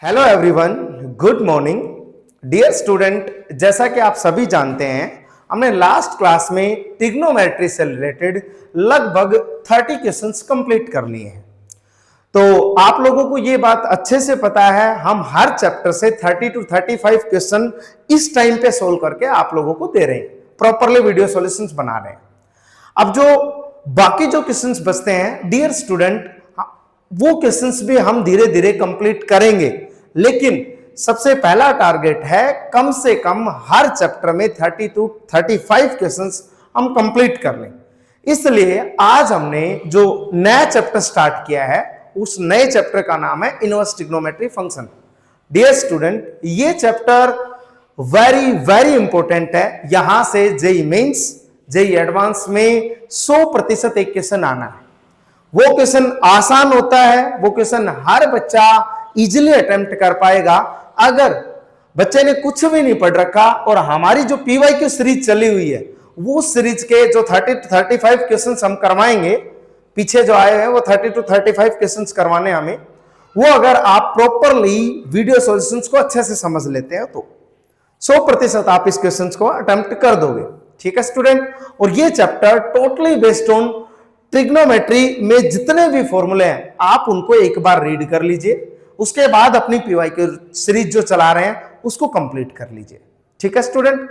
Hello everyone, good morning dear student. जैसा कि आप सभी जानते हैं, हमने लास्ट क्लास में ट्रिग्नोमेट्री से रिलेटेड लगभग 30 क्वेश्चंस कंप्लीट कर लिए हैं। तो आप लोगों को ये बात अच्छे से पता है, हम हर चैप्टर से 30 to 35 क्वेश्चन इस टाइम पे सोल्व करके आप लोगों को दे रहे हैं, प्रॉपरली वीडियो सॉल्यूशंस बना रहे हैं। अब जो बाकी जो क्वेश्चंस बचते हैं डियर स्टूडेंट, वो क्वेश्चंस भी हम धीरे धीरे कंप्लीट करेंगे, लेकिन सबसे पहला टारगेट है कम से कम हर चैप्टर में 30 to 35 क्वेश्चंस हम कंप्लीट कर लें। इसलिए आज हमने जो नया चैप्टर स्टार्ट किया है, उस नए चैप्टर का नाम है inverse trigonometry function. Dear student, ये चैप्टर वेरी वेरी इंपॉर्टेंट है। यहां से जेईई मेंस, जेईई एडवांस में 100% एक क्वेश्चन आना है। वो क्वेश्चन आसान होता है, वो क्वेश्चन हर बच्चा इजीली अटेम्प्ट कर पाएगा। अगर बच्चे ने कुछ भी नहीं पढ़ रखा और हमारी जो पीवाईक्यू सीरीज चली हुई है, वो सीरीज के जो 30 to 35 क्वेश्चंस हम करवाएंगे, पीछे जो आए हैं वो 30 to 35 क्वेश्चंस करवाने हमें, वो अगर आप प्रॉपरली वीडियो सॉल्यूशंस को अच्छे से समझ लेते हैं तो 100% आप इस क्वेश्चंस को अटेम्प्ट कर दोगे। ठीक है स्टूडेंट, और ये chapter totally based on trigonometry में जितने भी फॉर्मूले हैं आप उनको एक बार रीड कर लीजिए, उसके बाद अपनी पीवाईक्यू सीरीज जो चला रहे हैं उसको कंप्लीट कर लीजिए। ठीक है स्टूडेंट,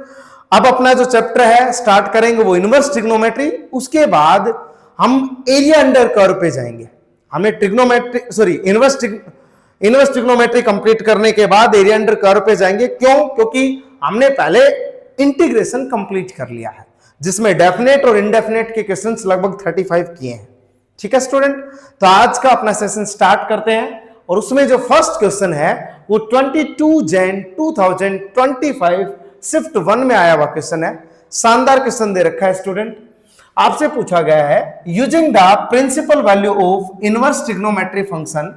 अब अपना जो चैप्टर है स्टार्ट करेंगे वो इनवर्स ट्रिग्नोमेट्री। उसके बाद हम एरिया अंडर कर्व पे जाएंगे। हमें इनवर्स ट्रिग्नोमेट्री कंप्लीट करने के बाद एरिया अंडर कर्व पे जाएंगे। क्यों? क्योंकि हमने पहले इंटीग्रेशन कंप्लीट कर लिया है, जिसमें डेफिनेट और इनडेफिनेट के क्वेश्चंस लगभग 35 किए हैं। ठीक है स्टूडेंट, तो आज का अपना सेशन स्टार्ट करते हैं। और उसमें जो फर्स्ट क्वेश्चन है वो 22 जैन 2025 शिफ्ट 1 में आया हुआ क्वेश्चन है। शानदार क्वेश्चन दे रखा है स्टूडेंट। आपसे पूछा गया है, using the principal value of inverse trigonometry function,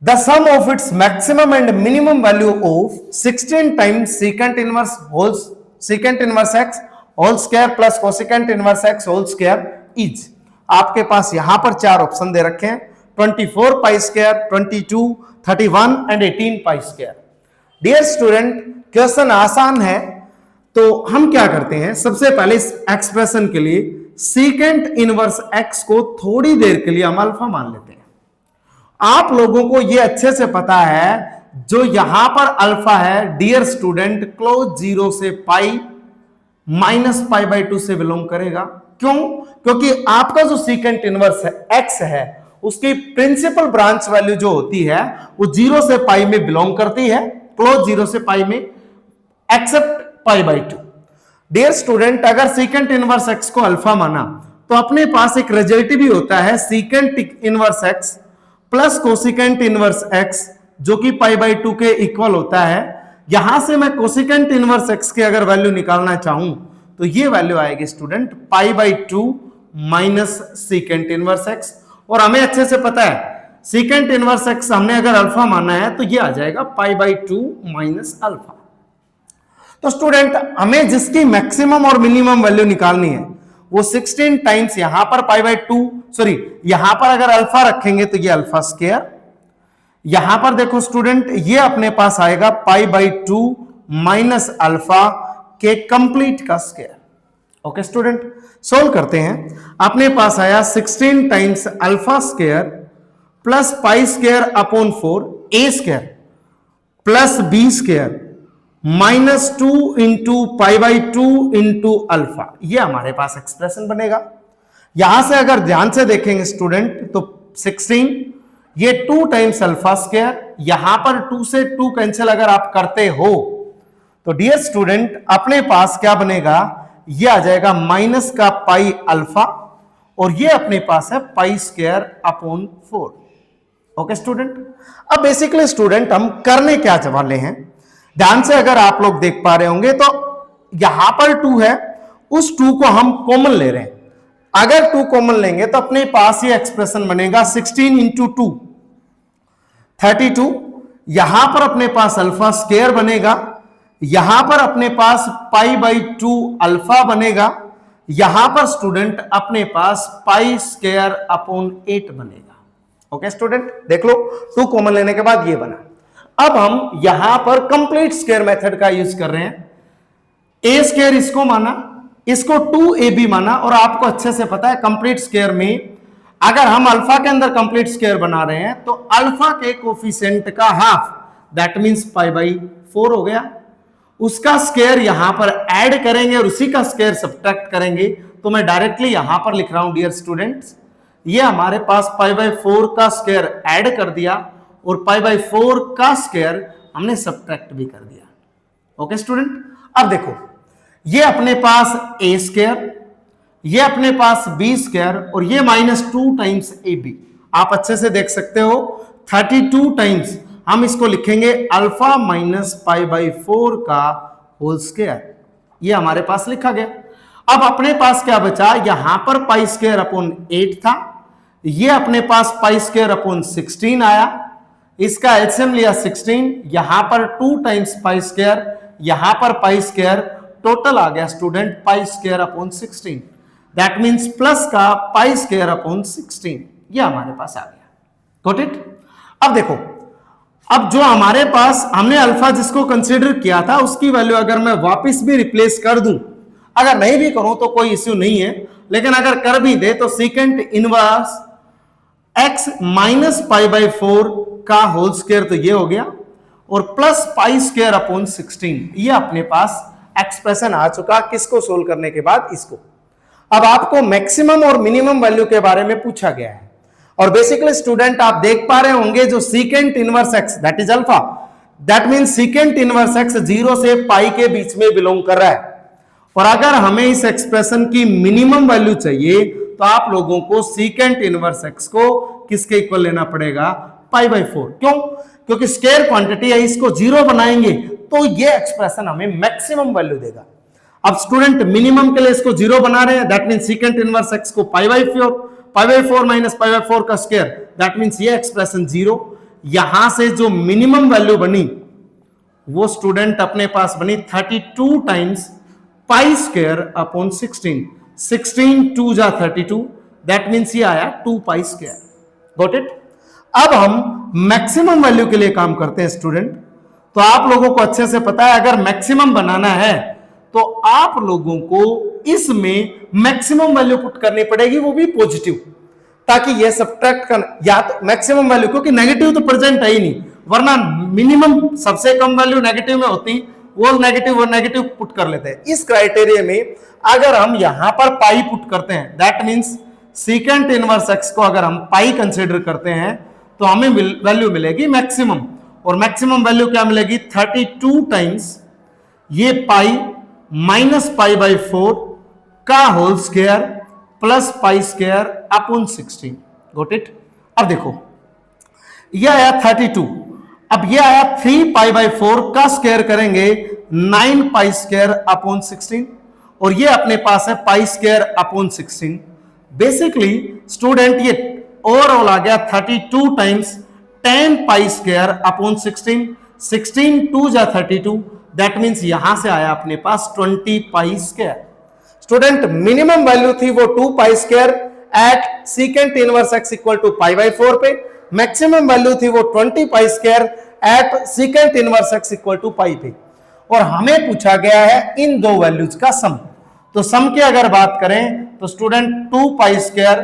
the sum of its maximum and minimum value of 16 times secant inverse X whole square plus cosecant inverse X whole square is. आपके पास यहां पर चार option दे रखे हैं, 24 pi square, 22, 31 and 18 pi square. Dear student, question आसान है, तो हम क्या करते हैं, सबसे पहले इस एक्सप्रेशन के लिए सेकेंड इनवर्स एक्स को थोड़ी देर के लिए हम अल्फा मान लेते हैं। आप लोगों को यह अच्छे से पता है, जो यहां पर अल्फा है डियर स्टूडेंट, क्लोज 0 से पाई माइनस पाई बाई 2 से बिलोंग करेगा। क्यों? क्योंकि आपका जो सेकेंड इनवर्स है एक्स है, उसकी प्रिंसिपल ब्रांच वैल्यू जो होती है वो 0 से पाई में बिलोंग करती है, क्लोज 0 से पाई में, except pi by 2। Dear student, अगर सेकेंड इनवर्स एक्स को अल्फा माना तो अपने पास एक रिजल्ट भी होता है secant inverse X plus cosecant inverse X, जो कि पाई बाई 2 के इक्वल होता है। यहां से मैं कोसेकेंट इनवर्स एक्स की अगर वैल्यू निकालना चाहूं तो ये वैल्यू आएगी student pi by 2 minus second inverse x. और हमें अच्छे से पता है सेकेंड इनवर्स एक्स हमने अगर अल्फा माना है तो ये आ जाएगा पाई बाई 2 माइनस अल्फा। तो स्टूडेंट, हमें जिसकी मैक्सिमम और मिनिमम वैल्यू निकालनी है वो 16 टाइम्स यहां पर पाई बाई 2, यहां पर अगर अल्फा रखेंगे तो ये अल्फा स्क्वायर, यहां पर देखो स्टूडेंट ये अपने पास आएगा पाई बाई 2 माइनस अल्फा के कंप्लीट का स्क्वायर। ओके स्टूडेंट, सोल्व करते हैं। अपने पास आया 16 times alpha square plus pi square upon 4 A square plus B square minus 2 into pi by 2 into alpha, ये हमारे पास एक्सप्रेशन बनेगा। यहां से अगर ध्यान से देखेंगे स्टूडेंट तो 16, ये 2 टाइम्स अल्फा स्क्वायर, यहां पर 2 से 2 कैंसिल अगर आप करते हो तो डियर स्टूडेंट अपने पास क्या बनेगा, ये आ जाएगा माइनस का पाई अल्फा, और ये अपने पास है पाई स्क्वायर अपॉन 4। ओके स्टूडेंट, अब बेसिकली स्टूडेंट हम करने क्या वाले हैं, ध्यान से अगर आप लोग देख पा रहे होंगे तो यहां पर 2 है, उस 2 को हम कॉमन ले रहे हैं। अगर 2 कॉमन लेंगे तो अपने पास ये एक्सप्रेशन बनेगा 16 इंटू 2 32, यहां पर अपने पास अल्फा स्क्वायर बनेगा, यहां पर अपने पास पाई बाई 2 अल्फा बनेगा, यहां पर स्टूडेंट अपने पास पाई स्क्वायर अपॉन 8 बनेगा। ओके स्टूडेंट, देख लो 2 कॉमन लेने के बाद ये बना। अब हम यहां पर कंप्लीट स्क्वायर मेथड का यूज कर रहे हैं। ए स्क्वायर इसको माना, इसको 2ab माना, और आपको अच्छे से पता है कंप्लीट स्क्वायर में अगर हम अल्फा के अंदर कंप्लीट स्क्वायर बना रहे हैं तो अल्फा के कोफिशिएंट का हाफ, दैट मींस π/4 हो गया, उसका स्क्वायर यहां पर ऐड करेंगे और उसी का स्क्वायर सब्ट्रैक्ट करेंगे। तो मैं डायरेक्टली यहां पर लिख रहा हूं डियर स्टूडेंट्स, ये हमारे पास π/4 का स्क्वायर ऐड कर दिया और π/4 का स्क्वायर हमने सब्ट्रैक्ट भी कर दिया। ओके स्टूडेंट, अब देखो ये अपने पास ए स्क्वायर, ये अपने पास बी स्क्वायर और ये -2 टाइम्स ए बी। आप अच्छे से देख सकते हो 32 टाइम्स हम इसको लिखेंगे अल्फा माइनस π/4 का होल स्क्वायर। ये हमारे पास लिखा गया। अब अपने पास क्या बचा, यहां पर π²/8 था, ये अपने पास π²/16 आया, इसका एलसीएम लिया 16, यहां पर 2 टाइम्स π², यहां पर π², टोटल आ गया स्टूडेंट π²/16, दैट मींस प्लस का π²/16, ये हमारे पास आ गया। Got it. अब देखो, अब जो हमारे पास हमने अल्फा जिसको कंसीडर किया था उसकी वैल्यू अगर मैं वापस भी रिप्लेस कर दूं, अगर नहीं भी करूं तो कोई इश्यू नहीं है, लेकिन अगर कर भी दे तो सीकेंट इनवर्स x माइनस π/4 का होल स्क्वायर तो ये हो गया और प्लस π²/16, ये अपने पास एक्सप्रेशन आ चुका। किसको सोल्व करने के बाद, इसको। अब आपको मैक्सिमम और मिनिमम वैल्यू के बारे में पूछा गया है और बेसिकली स्टूडेंट आप देख पा रहे होंगे जो secant inverse x that is alpha, that means secant inverse x 0 से पाई के बीच में बिलोंग कर रहा है। और अगर हमें इस एक्सप्रेशन की मिनिमम वैल्यू चाहिए तो आप लोगों को सीकेंट इनवर्स x को किसके इक्वल लेना पड़ेगा, π/4। क्यों? क्योंकि स्क्वायर क्वांटिटी है, इसको 0 बनाएंगे तो ये एक्सप्रेशन हमें मैक्सिमम वैल्यू देगा। अब स्टूडेंट मिनिमम के लिए इसको 0 बना रहे हैं, that means secant inverse x को π/4 माइनस π/4 का स्क्वायर, दैट मींस ये एक्सप्रेशन 0। यहां से जो मिनिमम वैल्यू बनी वो स्टूडेंट अपने पास बनी 32 टाइम्स π²/16, 16 2 जा 32, दैट मींस ये आया 2π²। Got it. अब हम मैक्सिमम वैल्यू के लिए काम करते हैं स्टूडेंट। तो आप लोगों को अच्छे से पता है अगर मैक्सिमम बनाना है तो आप लोगों को इसमें मैक्सिमम वैल्यू पुट करनी पड़ेगी, वो भी पॉजिटिव, ताकि ये सब्ट्रैक्ट कर, या तो मैक्सिमम वैल्यू, क्योंकि नेगेटिव तो प्रेजेंट है ही नहीं, वरना मिनिमम सबसे कम वैल्यू नेगेटिव में होती, वो नेगेटिव पुट कर लेते हैं। इस क्राइटेरिया में अगर हम यहां पर पाई पुट करते हैं, that means secant inverse x को अगर हम पाई कंसीडर करते हैं तो हमें वैल्यू मिलेगी मैक्सिमम, और मैक्सिमम वैल्यू क्या मिलेगी, 32 टाइम्स ये पाई माइनस π/4 का whole square plus π²/16। Got it. अब देखो ये आया 32, अब ये आया 3π/4 का स्क्वायर करेंगे 9π²/16, और ये अपने पास है π²/16। बेसिकली स्टूडेंट ये ओवरऑल आ गया 32 टाइम्स 10π²/16, 16 2 जा 32, दैट मींस यहां से आया अपने पास 20π²। स्टूडेंट मिनिमम वैल्यू थी वो 2π² at secant inverse x equal to π/4 पे, मैक्सिमम वैल्यू थी वो 20π² at secant inverse x equal to pi पे, और हमें पूछा गया है इन दो वैल्यूज का सम। तो सम की अगर बात करें तो student 2π²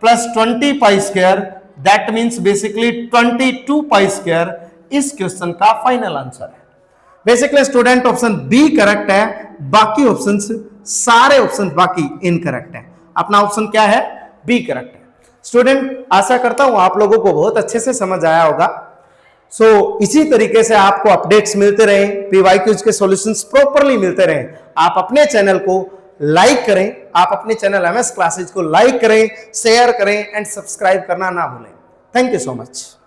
plus 20π² that means basically 22π² इस क्वेश्चन का फाइनल आंसर है। Basically student option B correct है, बाकी ऑप्शंस सारे ऑप्शन बाकी इनकरेक्ट है। अपना ऑप्शन क्या है, बी करेक्ट है। स्टूडेंट आशा करता हूं आप लोगों को बहुत अच्छे से समझ आया होगा। इसी तरीके से आपको अपडेट्स मिलते रहे, पीवाईक्यूज के सॉल्यूशंस प्रॉपरली मिलते रहे। आप अपने चैनल को लाइक करें, आप अपने चैनल एमएस क्लासेज को लाइक करें, शेयर करें एंड सब्सक्राइब करना ना भूलें। Thank you so much.